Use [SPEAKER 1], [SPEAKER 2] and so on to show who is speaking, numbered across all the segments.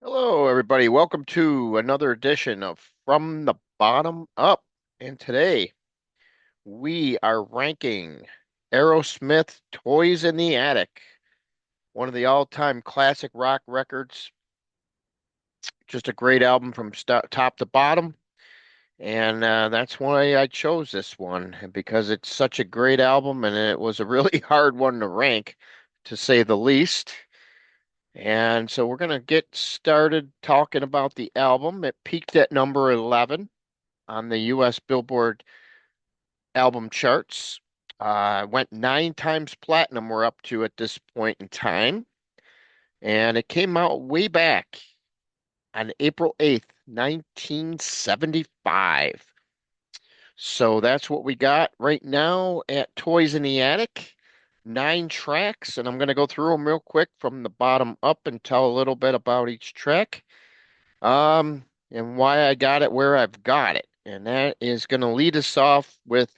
[SPEAKER 1] Hello, everybody. Welcome to another edition of From the Bottom Up. And today we are ranking Aerosmith Toys in the Attic, one of the all-time classic rock records. Just a great album from top to bottom. And that's why I chose this one, because it's such a great album and it was a really hard one to rank, to say the least. And so we're going to get started talking about the album. It peaked at number 11 on the US Billboard album charts. Went 9 times platinum, we're up to at this point in time. And it came out way back on April 8th, 1975. So that's what we got right now at Toys in the Attic. 9 tracks, and I'm going to go through them real quick from the bottom up and tell a little bit about each track. And why I got it where I've got it. And that is going to lead us off with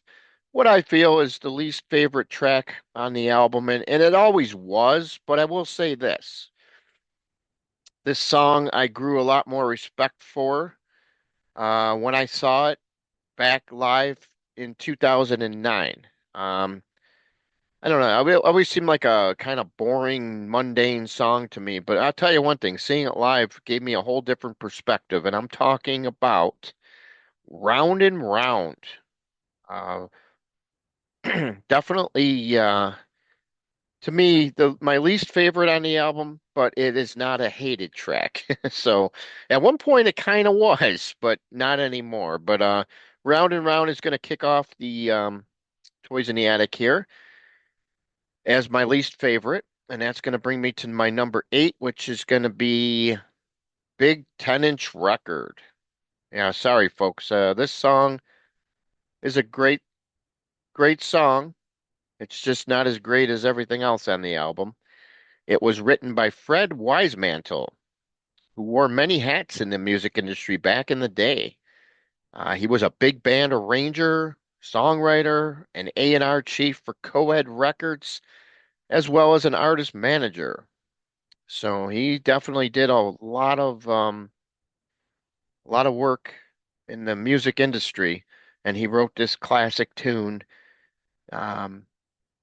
[SPEAKER 1] what I feel is the least favorite track on the album. And it always was, but I will say this. This song I grew a lot more respect for when I saw it back live in 2009. I don't know. It always seemed like a kind of boring, mundane song to me. But I'll tell you one thing, seeing it live gave me a whole different perspective. And I'm talking about Round and Round. Uh, Definitely, to me, the my least favorite on the album, but it is not a hated track. So at one point it kind of was, but not anymore. But Round and Round is going to kick off the Toys in the Attic here as my least favorite, and that's going to bring me to my number 8, which is going to be Big 10-inch Record. Yeah, sorry folks. This song is a great song. It's just not as great as everything else on the album. It was written by Fred Wisemantel, who wore many hats in the music industry back in the day. He was a big band arranger, songwriter, and A&R chief for Coed Records, as well as an artist manager. So he definitely did a lot of work in the music industry, and he wrote this classic tune. Um,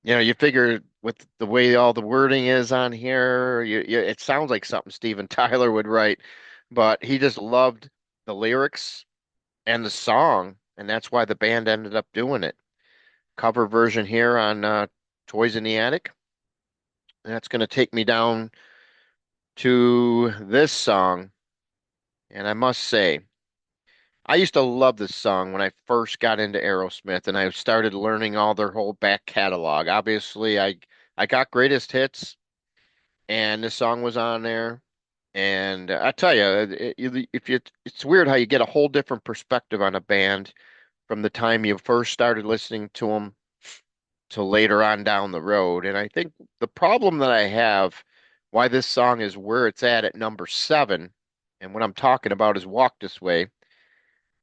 [SPEAKER 1] you figure with the way all the wording is on here, it sounds like something Steven Tyler would write, but he just loved the lyrics and the song, and that's why the band ended up doing it. Cover version here on Toys in the Attic. That's going to take me down to this song, and I must say, I used to love this song when I first got into Aerosmith and I started learning all their whole back catalog. Obviously, I got greatest hits and this song was on there. And I tell you, if you, it's weird how you get a whole different perspective on a band from the time you first started listening to them to later on down the road. And I think the problem that I have, why this song is where it's at number 7, and what I'm talking about is Walk This Way.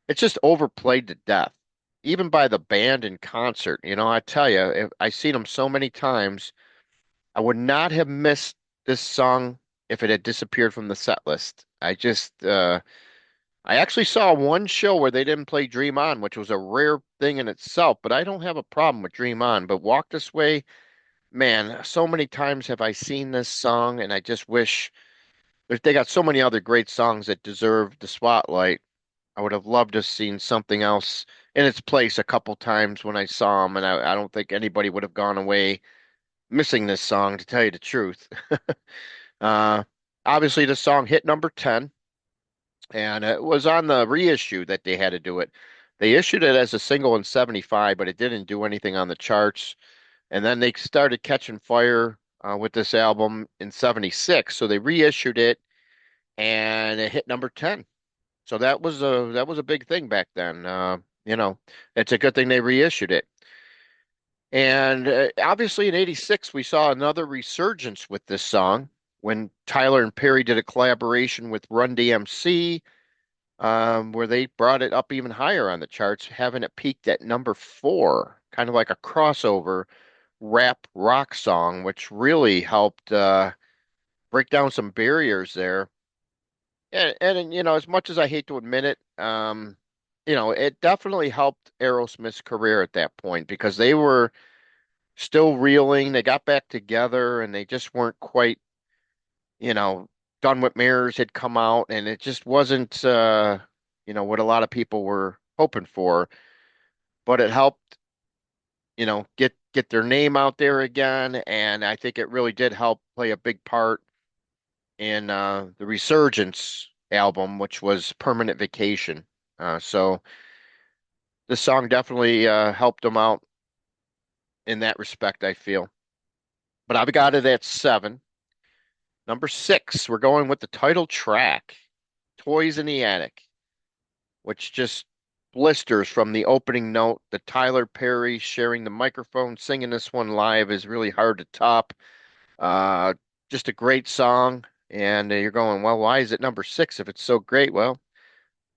[SPEAKER 1] It's just overplayed to death, even by the band in concert. I tell you, if I seen them so many times, I would not have missed this song if it had disappeared from the set list. I actually saw one show where they didn't play Dream On, which was a rare thing in itself, but I don't have a problem with Dream On. But Walk This Way, man, so many times have I seen this song, and I just wish they got so many other great songs that deserve the spotlight. I would have loved to have seen something else in its place a couple times when I saw them, and I don't think anybody would have gone away missing this song, to tell you the truth. Uh, Obviously, the song hit number 10, and it was on the reissue that they had to do it. They issued it as a single in 75, but it didn't do anything on the charts. And then they started catching fire with this album in 76, so they reissued it, and it hit number 10. So that was a big thing back then. You know, it's a good thing they reissued it. And obviously in '86 we saw another resurgence with this song when Tyler and Perry did a collaboration with Run DMC, where they brought it up even higher on the charts, having it peaked at number 4, kind of like a crossover rap rock song, which really helped break down some barriers there And as much as I hate to admit it, it definitely helped Aerosmith's career at that point because they were still reeling. They got back together and they just weren't quite, you know, Done with Mirrors had come out and it just wasn't, what a lot of people were hoping for. But it helped, get their name out there again. And I think it really did help play a big part in the Resurgence album, which was Permanent Vacation. So this song definitely helped them out in that respect, I feel. But I've got it at seven. Number six, we're going with the title track, Toys in the Attic, which just blisters from the opening note. The Tyler Perry sharing the microphone, singing this one live is really hard to top. Uh, just a great song. And you're going, well, why is it number six if it's so great? Well,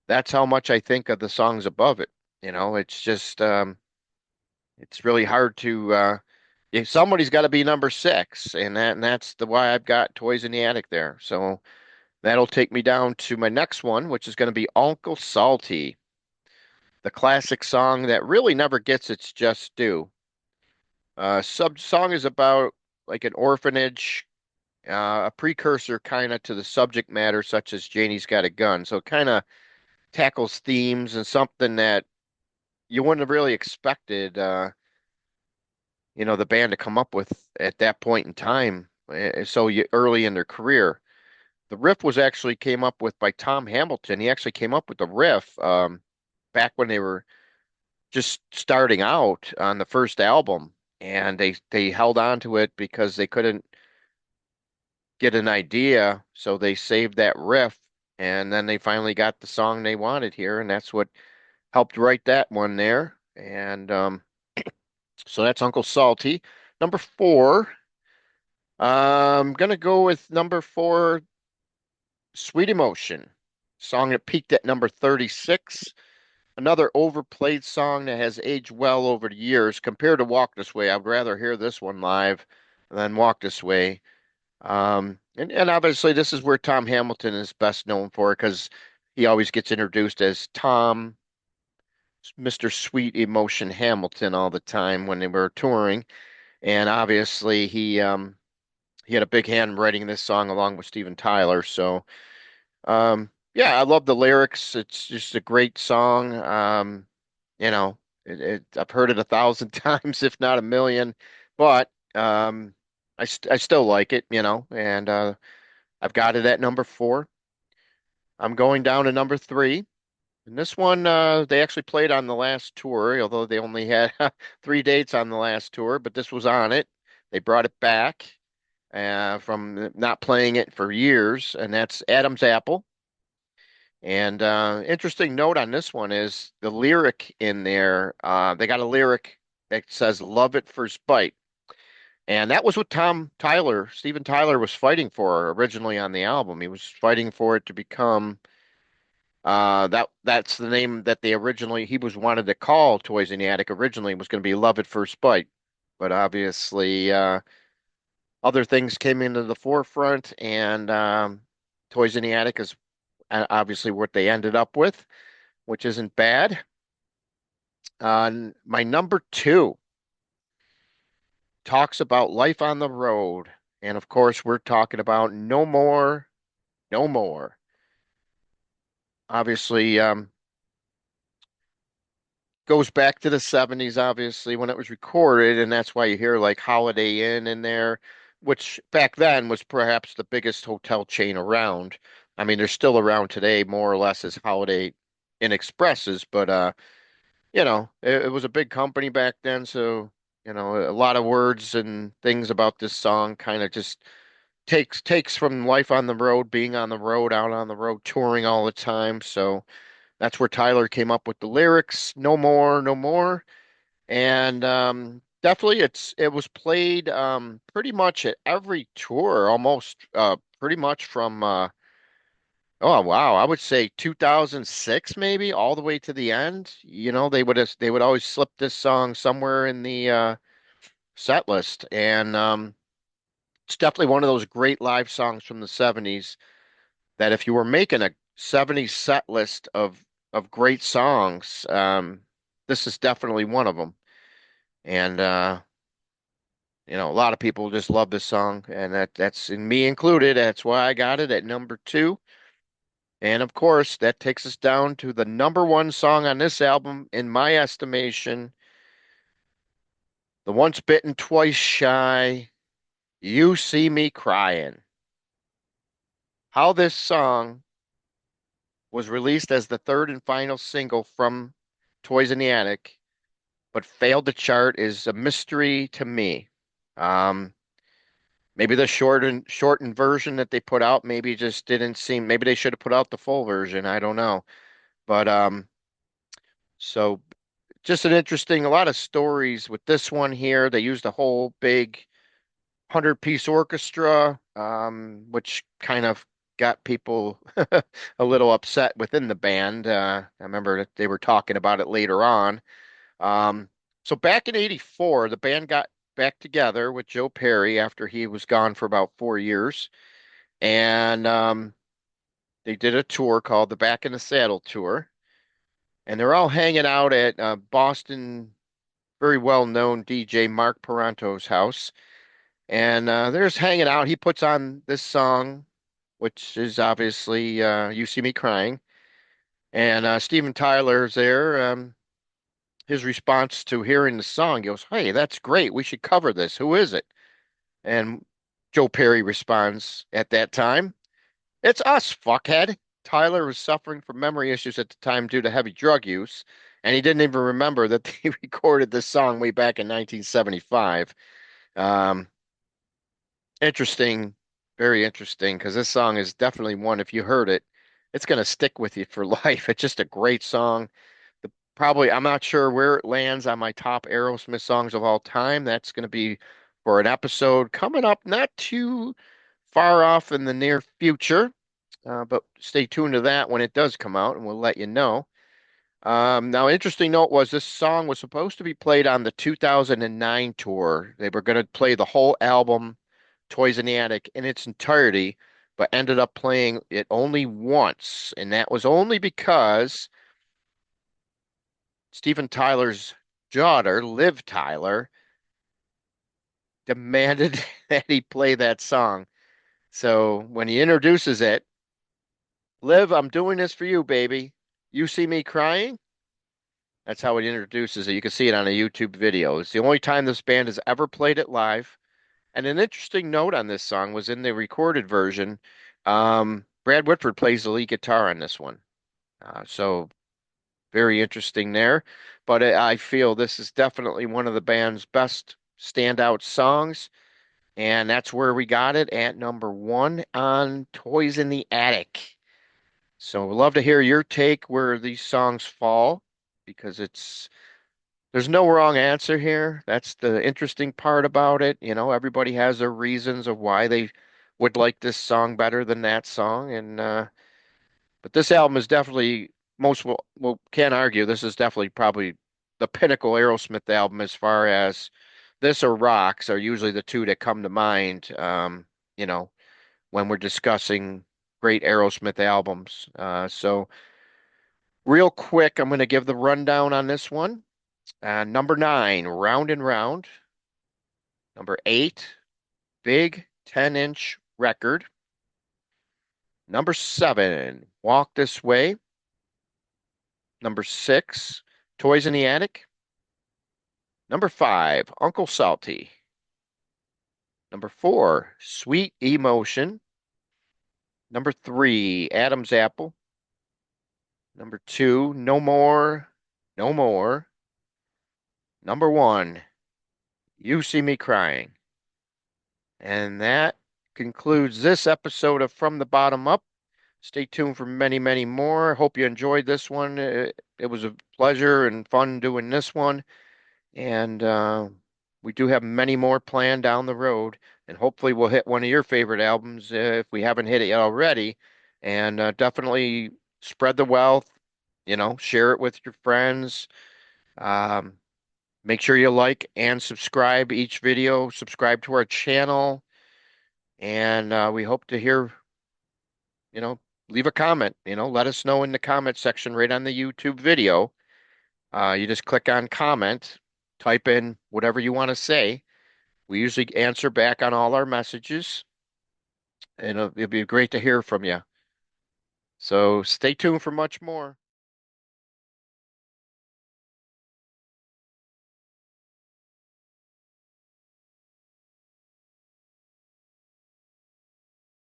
[SPEAKER 1] that's how much I think of the songs above it. It's just it's really hard to if somebody's got to be number six, and that's the why I've got Toys in the Attic there. So that'll take me down to my next one, which is going to be Uncle Salty, the classic song that really never gets its just due. Sub song is about like an orphanage, a precursor kind of to the subject matter, such as Janie's Got a Gun. So it kind of tackles themes and something that you wouldn't have really expected, the band to come up with at that point in time, early in their career. The riff was actually came up with by Tom Hamilton. He actually came up with the riff back when they were just starting out on the first album, and they held on to it because they couldn't get an idea, so they saved that riff, and then they finally got the song they wanted here, and that's what helped write that one there. And so that's Uncle Salty. Number four, I'm gonna go with number four, Sweet Emotion, song that peaked at number 36. Another overplayed song that has aged well over the years. Compared to Walk This Way, I'd rather hear this one live than Walk This Way. And obviously, this is where Tom Hamilton is best known for because he always gets introduced as Tom, Mr. Sweet Emotion Hamilton all the time when they were touring. And obviously, he had a big hand in writing this song along with Steven Tyler. So, yeah, I love the lyrics. It's just a great song. You know, I've heard it a thousand times, if not a million, but I still like it, and I've got it at number four. I'm going down to number three. And this one, they actually played on the last tour, although they only had three dates on the last tour, but this was on it. They brought it back from not playing it for years, and that's Adam's Apple. And interesting note on this one is the lyric in there. They got a lyric that says "Love at first bite," and that was what Steven Tyler, was fighting for originally on the album. He was fighting for it to become that's the name that he was wanted to call Toys in the Attic originally was going to be Love at First Bite, but obviously other things came into the forefront, and Toys in the Attic is obviously what they ended up with, which isn't bad. My number two talks about life on the road. And of course, we're talking about No More, No More. Obviously, goes back to the 70s, obviously, when it was recorded. And that's why you hear like Holiday Inn in there, which back then was perhaps the biggest hotel chain around. I mean, they're still around today, more or less, as Holiday Inn Expresses, but it was a big company back then, so a lot of words and things about this song kind of just takes from life on the road, being on the road, out on the road, touring all the time. So that's where Tyler came up with the lyrics, "No more, no more," and definitely it was played pretty much at every tour, almost pretty much from oh wow, I would say 2006 maybe all the way to the end. They would always slip this song somewhere in the set list, and it's definitely one of those great live songs from the 70s. that if you were making a 70s set list of great songs, this is definitely one of them. And a lot of people just love this song, and that's in me included. That's why I got it at number two. And of course, that takes us down to the number one song on this album, in my estimation, the Once Bitten, Twice Shy, You See Me Crying. How this song was released as the third and final single from Toys in the Attic, but failed to chart is a mystery to me. Um, Maybe the shortened version that they put out maybe just didn't seem, maybe they should have put out the full version. I don't know. But so just an interesting, a lot of stories with this one here. They used a whole big 100-piece orchestra, which kind of got people a little upset within the band. I remember that they were talking about it later on. Um, so back in '84, the band got back together with Joe Perry after he was gone for about 4 years. And they did a tour called the Back in the Saddle Tour. And they're all hanging out at Boston, very well-known DJ Mark Paranto's house. And they're just hanging out. He puts on this song, which is obviously You See Me Crying. And Steven Tyler's there. His response to hearing the song, he goes, "Hey, that's great. We should cover this. Who is it?" And Joe Perry responds at that time, "It's us, fuckhead." Tyler was suffering from memory issues at the time due to heavy drug use, and he didn't even remember that they recorded this song way back in 1975. Um, Interesting, very interesting, because this song is definitely one, if you heard it, it's going to stick with you for life. It's just a great song. Probably, I'm not sure where it lands on my top Aerosmith songs of all time. That's going to be for an episode coming up not too far off in the near future. But stay tuned to that when it does come out, and we'll let you know. Now, interesting note was this song was supposed to be played on the 2009 tour. They were going to play the whole album, Toys in the Attic, in its entirety, but ended up playing it only once. And that was only because Steven Tyler's daughter, Liv Tyler, demanded that he play that song. So when he introduces it, "Liv, I'm doing this for you, baby. You see me crying?" That's how it introduces it. You can see it on a YouTube video. It's the only time this band has ever played it live. And an interesting note on this song was in the recorded version. Brad Whitford plays the lead guitar on this one. So very interesting there. But I feel this is definitely one of the band's best standout songs. And that's where we got it at number one on Toys in the Attic. So we'd love to hear your take where these songs fall because there's no wrong answer here. That's the interesting part about it. Everybody has their reasons of why they would like this song better than that song. And but this album is definitely most will can't argue this is definitely probably the pinnacle Aerosmith album as far as this or Rocks are usually the two that come to mind. You know, when we're discussing great Aerosmith albums. So real quick, I'm going to give the rundown on this one. Number nine, Round and Round. Number eight, Big 10-inch Record. Number seven, Walk This Way. Number six, Toys in the Attic. Number five, Uncle Salty. Number four, Sweet Emotion. Number three, Adam's Apple. Number two, No More, No More. Number one, You See Me Crying. And that concludes this episode of From the Bottom Up. Stay tuned for many, many more. Hope you enjoyed this one. It was a pleasure and fun doing this one. And we do have many more planned down the road. And hopefully we'll hit one of your favorite albums if we haven't hit it yet already. And definitely spread the wealth, share it with your friends. Um, Make sure you like and subscribe each video, subscribe to our channel. And we hope to hear leave a comment, let us know in the comment section right on the YouTube video. You just click on comment, type in whatever you want to say. We usually answer back on all our messages, and it'll be great to hear from you. So stay tuned for much more.